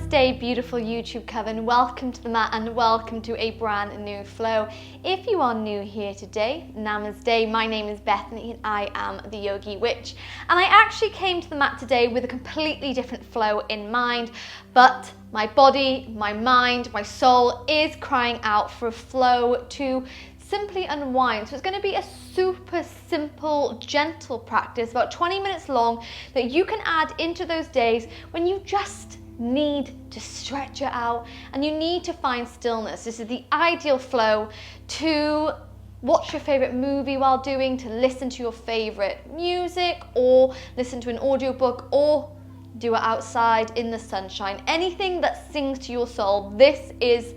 Namaste, beautiful YouTube Coven. Welcome to the mat and welcome to a brand new flow. If you are new here today, Namaste. My name is Bethany and I am the Yogi Witch. And I actually came to the mat today with a completely different flow in mind, but my body, my mind, my soul is crying out for a flow to simply unwind. So it's going to be a super simple, gentle practice, about 20 minutes long, that you can add into those days when you just need to stretch it out and you need to find stillness. This is the ideal flow to watch your favorite movie while doing, to listen to your favorite music, or listen to an audiobook, or do it outside in the sunshine. Anything that sings to your soul, this is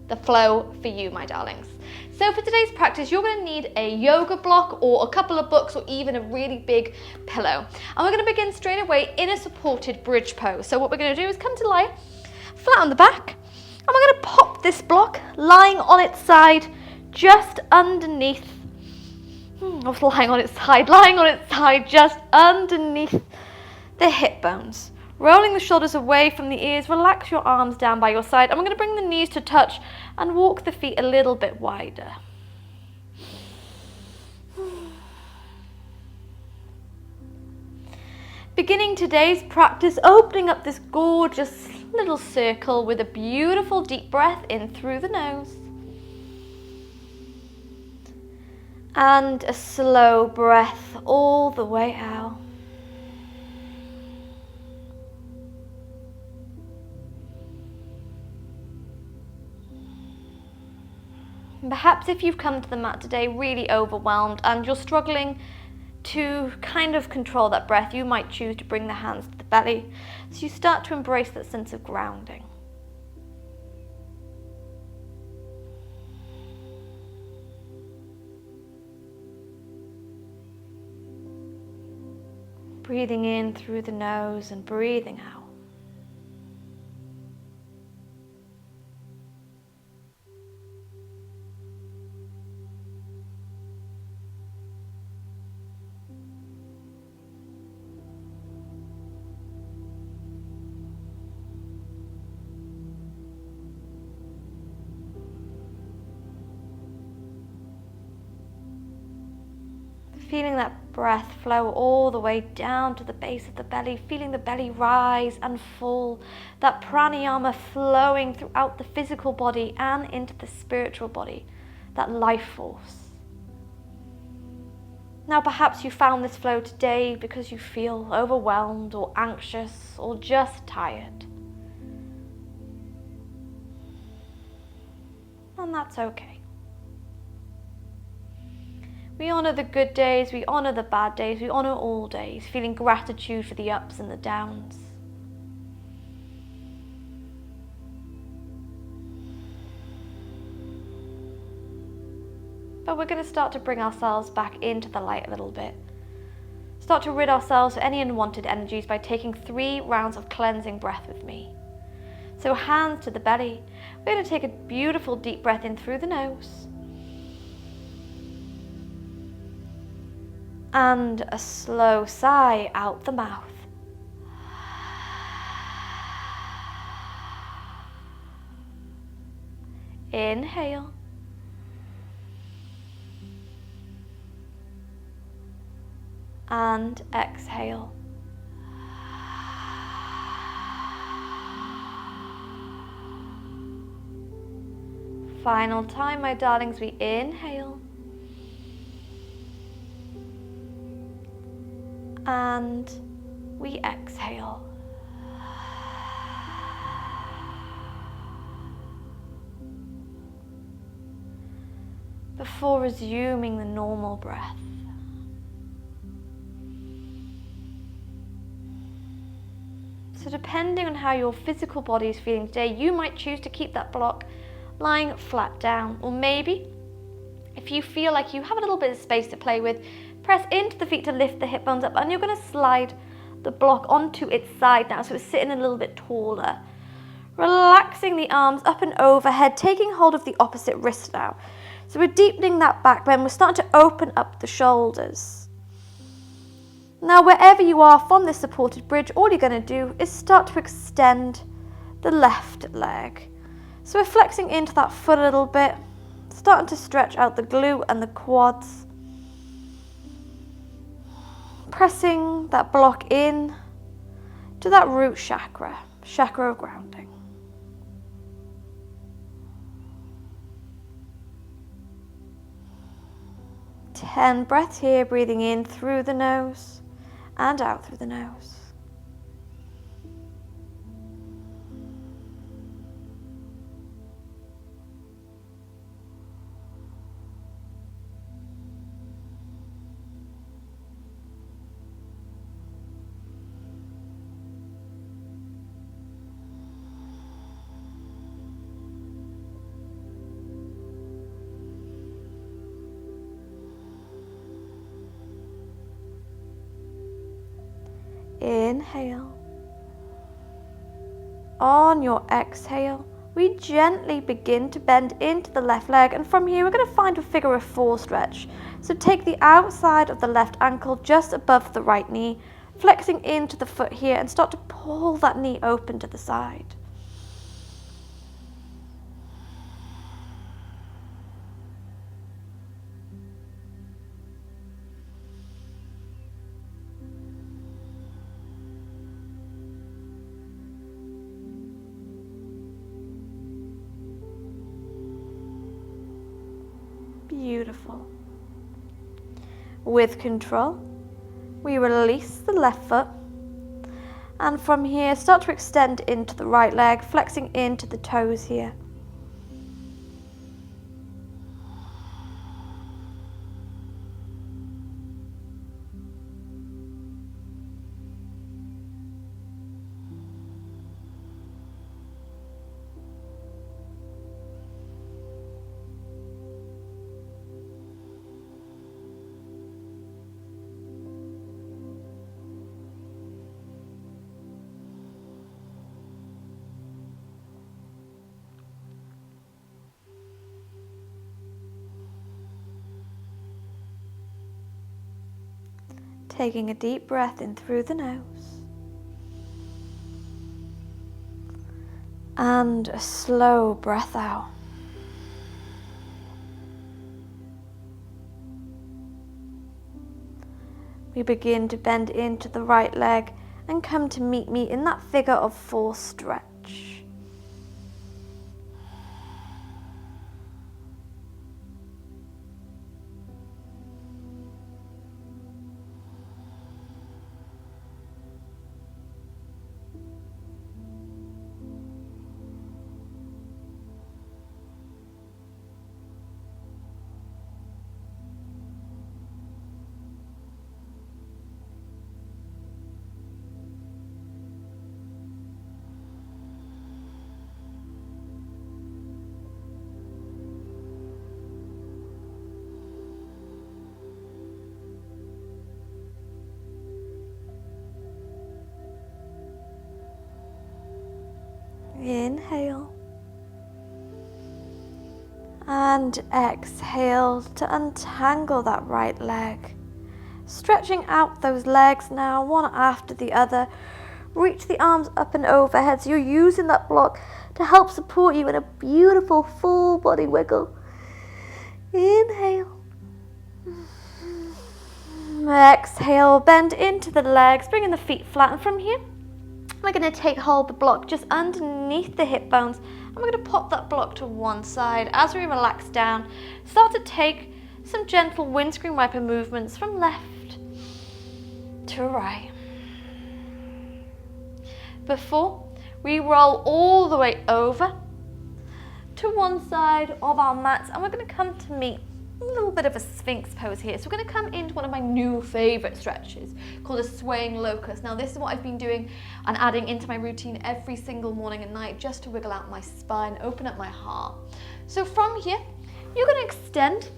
the flow for you, my darlings. So for today's practice, you're going to need a yoga block or a couple of books or even a really big pillow. And we're going to begin straight away in a supported bridge pose. So what we're going to do is come to lie flat on the back, and we're going to pop this block lying on its side just underneath, lying on its side just underneath the hip bones. Rolling the shoulders away from the ears, relax your arms down by your side, and we're going to bring the knees to touch and walk the feet a little bit wider. Beginning today's practice, opening up this gorgeous little circle with a beautiful deep breath in through the nose. And a slow breath all the way out. Perhaps if you've come to the mat today really overwhelmed and you're struggling to kind of control that breath, you might choose to bring the hands to the belly so you start to embrace that sense of grounding. Breathing in through the nose and breathing out. Feeling that breath flow all the way down to the base of the belly, feeling the belly rise and fall, that pranayama flowing throughout the physical body and into the spiritual body, that life force. Now perhaps you found this flow today because you feel overwhelmed or anxious or just tired. And that's okay. We honour the good days, we honour the bad days, we honour all days, feeling gratitude for the ups and the downs. But we're going to start to bring ourselves back into the light a little bit. Start to rid ourselves of any unwanted energies by taking 3 rounds of cleansing breath with me. So hands to the belly. We're going to take a beautiful deep breath in through the nose. And a slow sigh out the mouth. Inhale. And exhale. Final time, my darlings, we inhale. And we exhale. Before resuming the normal breath. So depending on how your physical body is feeling today, you might choose to keep that block lying flat down. Or maybe, if you feel like you have a little bit of space to play with, press into the feet to lift the hip bones up, and you're going to slide the block onto its side now, so it's sitting a little bit taller. Relaxing the arms up and overhead, taking hold of the opposite wrist now. So we're deepening that back bend, we're starting to open up the shoulders. Now wherever you are from this supported bridge, all you're going to do is start to extend the left leg. So we're flexing into that foot a little bit, starting to stretch out the glute and the quads. Pressing that block in to that root chakra, chakra of grounding. Ten breaths here, breathing in through the nose and out through the nose. Inhale. On your exhale, we gently begin to bend into the left leg, and from here we're going to find a figure of four stretch. So take the outside of the left ankle just above the right knee, flexing into the foot here, and start to pull that knee open to the side. Beautiful. With control, we release the left foot, and from here start to extend into the right leg, flexing into the toes here. Taking a deep breath in through the nose and a slow breath out. We begin to bend into the right leg and come to meet me in that figure of four stretch. Inhale and exhale to untangle that right leg. Stretching out those legs now, one after the other. Reach the arms up and overhead, so you're using that block to help support you in a beautiful full body wiggle. Inhale. Exhale, bend into the legs, bringing the feet flat, and from here we're going to take hold of the block just underneath the hip bones, and we're going to pop that block to one side. As we relax down, start to take some gentle windscreen wiper movements from left to right. Before we roll all the way over to one side of our mats, and we're going to come to meet a little bit of a sphinx pose here. So we're going to come into one of my new favorite stretches called a swaying locust. Now this is what I've been doing and adding into my routine every single morning and night, just to wiggle out my spine, open up my heart. So from here, you're going to extend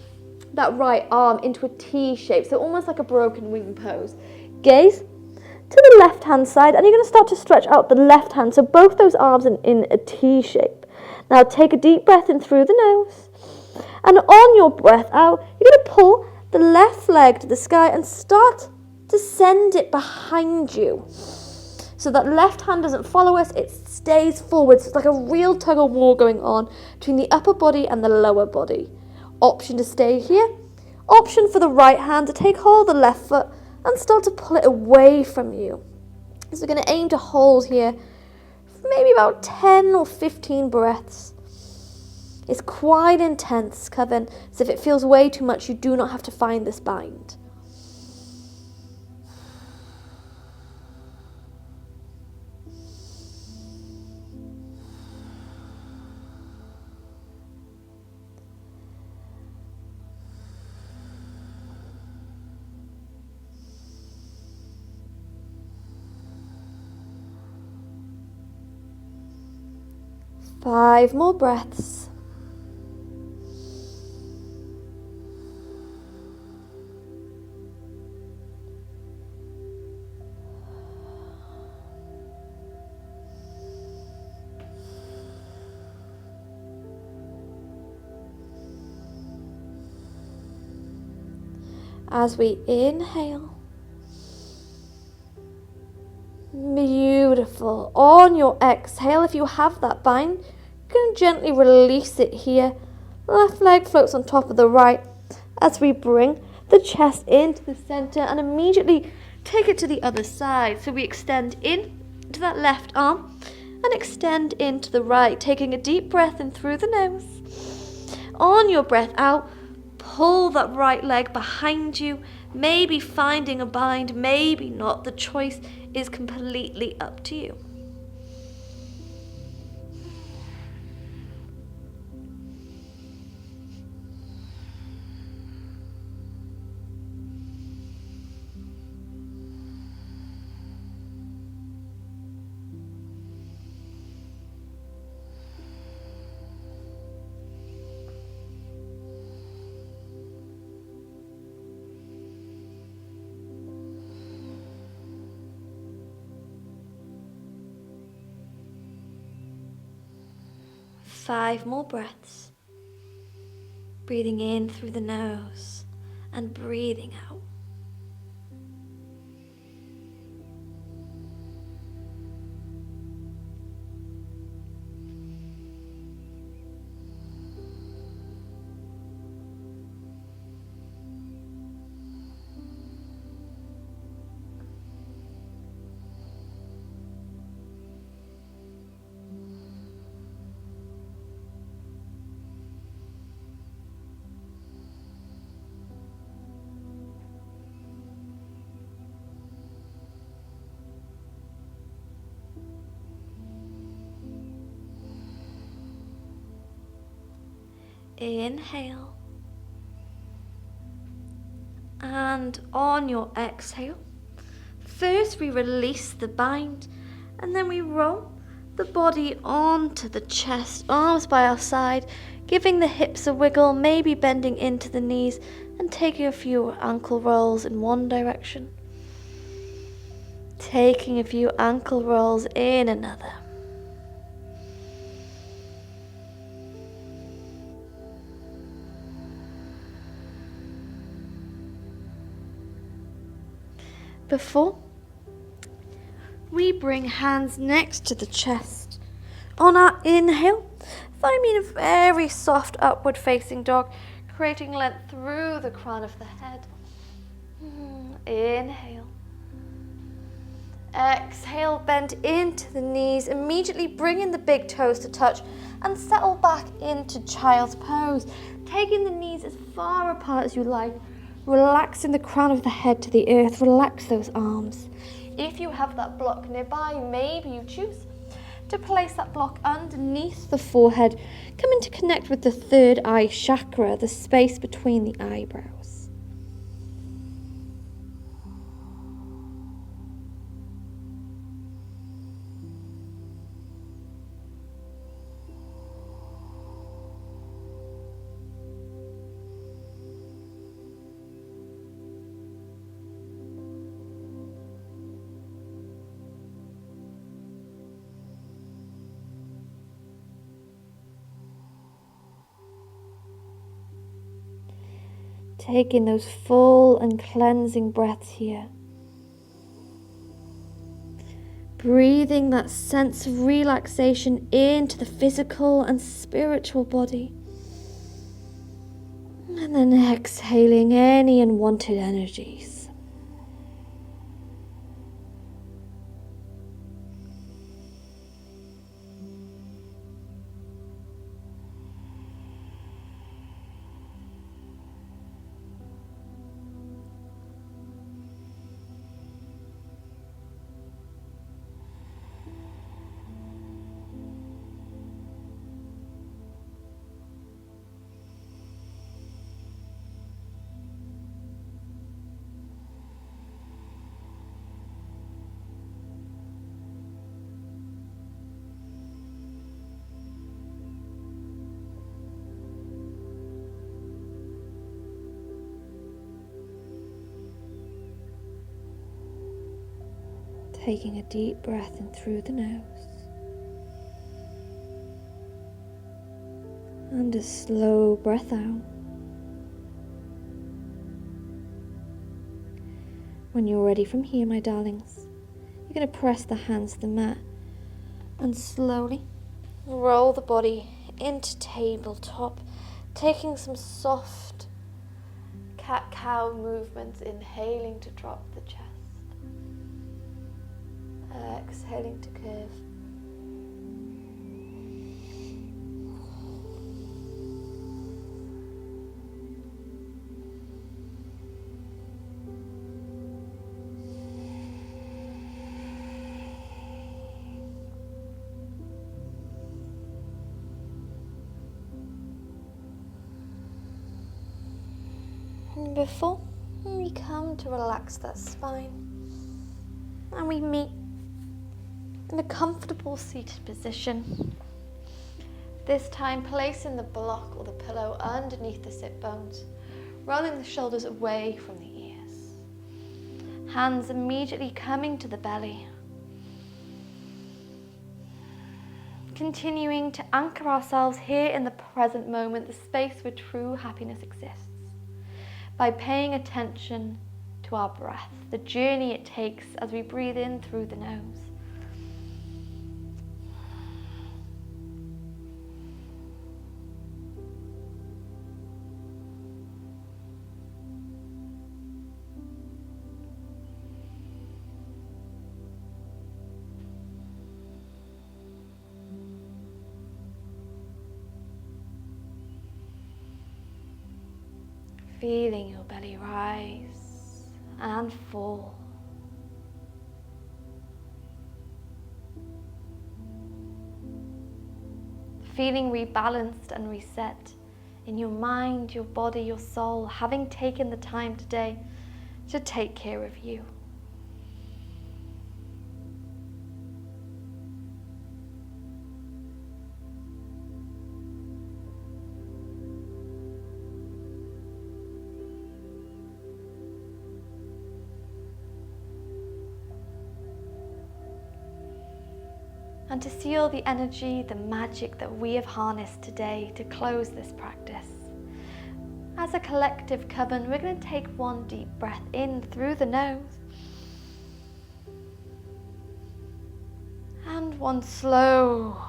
that right arm into a T shape, so almost like a broken wing pose. Gaze to the left hand side, and you're going to start to stretch out the left hand, so both those arms in a T shape. Now take a deep breath in through the nose. And on your breath out, you're going to pull the left leg to the sky and start to send it behind you. So that left hand doesn't follow us, it stays forward. So it's like a real tug of war going on between the upper body and the lower body. Option to stay here. Option for the right hand to take hold of the left foot and start to pull it away from you. So we're going to aim to hold here for maybe about 10 or 15 breaths. It's quite intense, Coven, so if it feels way too much, you do not have to find this bind. Five more breaths. As we inhale, beautiful. On your exhale, if you have that bind, you can gently release it here. Left leg floats on top of the right as we bring the chest into the center and immediately take it to the other side. So we extend in to that left arm and extend into the right, taking a deep breath in through the nose. On your breath out, pull that right leg behind you, maybe finding a bind, maybe not. The choice is completely up to you. Five more breaths. Breathing in through the nose and breathing out. Inhale, and on your exhale, first we release the bind and then we roll the body onto the chest, arms by our side, giving the hips a wiggle, maybe bending into the knees and taking a few ankle rolls in one direction, taking a few ankle rolls in another. Before we bring hands next to the chest, on our inhale, finding a very soft upward facing dog, creating length through the crown of the head. Inhale. Exhale, bend into the knees, immediately bring in the big toes to touch and settle back into child's pose, taking the knees as far apart as you like. Relaxing the crown of the head to the earth, relax those arms. If you have that block nearby, maybe you choose to place that block underneath the forehead, coming to connect with the third eye chakra, the space between the eyebrows. Taking those full and cleansing breaths here. breathing that sense of relaxation into the physical and spiritual body. And then exhaling any unwanted energies. Taking a deep breath in through the nose and a slow breath out. When you're ready from here, my darlings, you're going to press the hands to the mat and slowly roll the body into tabletop, taking some soft cat-cow movements, inhaling to drop the chest. Exhaling to curve. And before we come to relax that spine, and we meet in a comfortable seated position. This time placing the block or the pillow underneath the sit bones, rolling the shoulders away from the ears. Hands immediately coming to the belly. Continuing to anchor ourselves here in the present moment, the space where true happiness exists, by paying attention to our breath, the journey it takes as we breathe in through the nose. Feeling your belly rise and fall. Feeling rebalanced and reset in your mind, your body, your soul, having taken the time today to take care of you. And to seal the energy, the magic that we have harnessed today to close this practice. As a collective coven, we're going to take one deep breath in through the nose. And one slow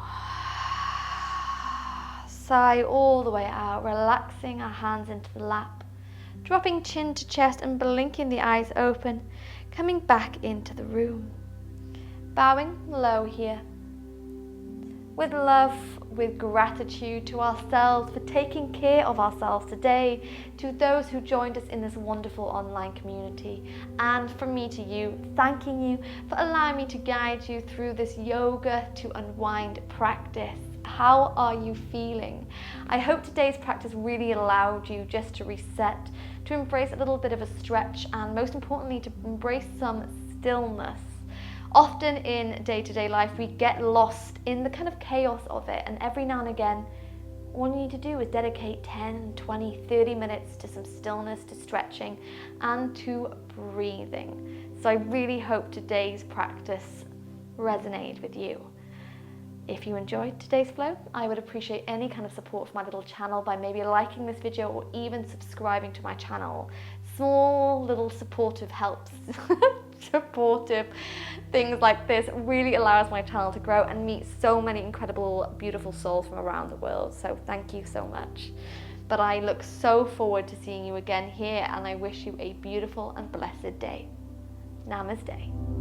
sigh all the way out, relaxing our hands into the lap, dropping chin to chest and blinking the eyes open, coming back into the room. Bowing low here. With love, with gratitude to ourselves for taking care of ourselves today, to those who joined us in this wonderful online community, and from me to you, thanking you for allowing me to guide you through this yoga to unwind practice. How are you feeling? I hope today's practice really allowed you just to reset, to embrace a little bit of a stretch, and most importantly, to embrace some stillness. Often in day-to-day life, we get lost in the kind of chaos of it, and every now and again, all you need to do is dedicate 10, 20, 30 minutes to some stillness, to stretching, and to breathing. So I really hope today's practice resonated with you. If you enjoyed today's flow, I would appreciate any kind of support for my little channel by maybe liking this video or even subscribing to my channel. Small little supportive helps supportive things like this really allows my channel to grow and meet so many incredible, beautiful souls from around the world. So thank you so much. But I look so forward to seeing you again here, and I wish you a beautiful and blessed day. Namaste.